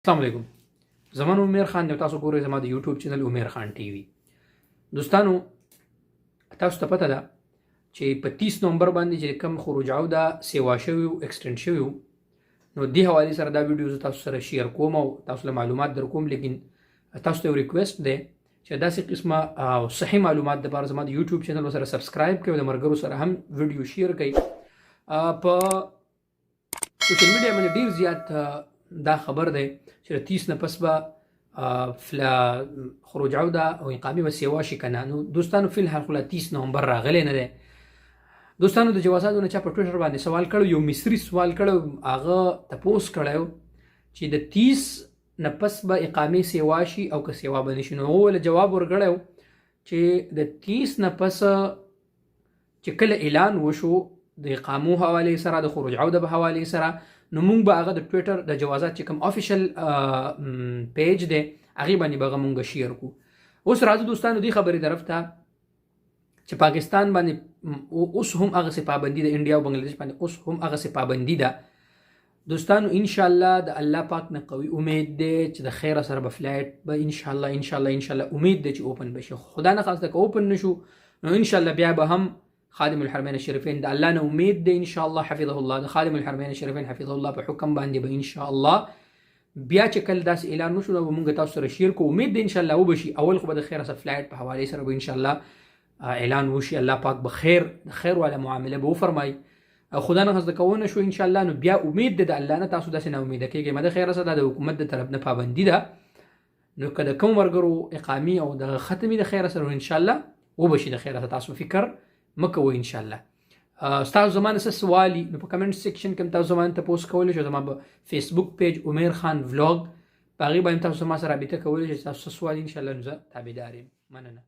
السلام علیکم. زما نوم عمیر خان دی. تاسو ګورئ زما د یوټیوب چینل عمیر خان ټي وي. دوستانو تاسو ته پته ده چې په 30 نومبر باندې چې کوم خروج عوده سیوا شوی او ایکسټند شوی نو دې حوالې سره دا ویډیو تاسو سره شیر کوم او تاسو له معلومات در کوم، لیکن تاسو ته ریکوست ده چې داسې قسمه او صحیح معلومات د بار زما د یوټیوب چینل سره سبسکرایب کړئ او د مرګرو سره هم ویډیو شیر کړئ. په سوشل میډیا باندې ډیر زیات دا خبر دی چې 30 نه پس به خروج عوده او اقامې به سیوا شي کنه. نو دوستانو فی الحال خو 30 نومبر راغلی نه دی. دوستانو د جوازاتو نه چا په ټویټر باندې سوال کړو، یو مصری سوال کړو، هغه تپوس کړو چې د 30 نه پس به اقامې سیوا شي او که سیوا به نشي. نو ول جواب ورکړو چې د 30 نه پس چې کله اعلان وشو د اقامو حواله سره د خروج عوده په حواله سره، نو موږ به هغه د ټویټر د جوازات چې کوم افیشل پیج دی هغه باندې به موږ شیر کو. اوس راځو دوستانو دې خبرې طرف ته چې پاکستان باندې اوس هم هغه څه پابندي ده، انډیا او بنگلاديش باندې اوس هم هغه څه پابندي ده. دوستانو ان شاء الله د الله پاک نه قوي امید ده چې د خیر سره به فلایټ به ان شاء الله امید ده چې اوپن بشي. خدا نه خاصه که اوپن نشو نو ان شاء الله بیا به هم خادم الحرمین الشریفین د الله نه امید ده ان شاء الله حفظه الله، د خادم الحرمین الشریفین حفظه الله په حکم باندې به ان شاء الله بیا چې کله داس اعلان وشو نو موږ تاسو سره شیر کو. امید ده ان شاء الله وبشي. اول خو به د خیر سره فلایټ په حواله سره به ان شاء الله اعلان وشي. الله پاک به خیر والا معامله به فرمای. خدا نه خاصه کوونه شو ان شاء الله نو بیا امید ده د الله نه تاسو داسې نه امید کیږي مده خیر سره د حکومت د طرف نه پابندي ده. نو کله کوم ورګرو اقامي او د ختمي د خیر سره ان شاء الله وبشي. د خیر سره تاسو فکر مکوئ ان شاء الله. تاسو زمانه څه سوالي نو په کمنټ سیکشن کې تاسو زمانه ته پوسټ کولای شئ. زما په فیسبوک پیج عمیر خان ولاګ په هغه باندې تاسو ما سره رابطه کولای شئ. تاسو سوال ان شاء الله نو زه تابعدار یم. مننه.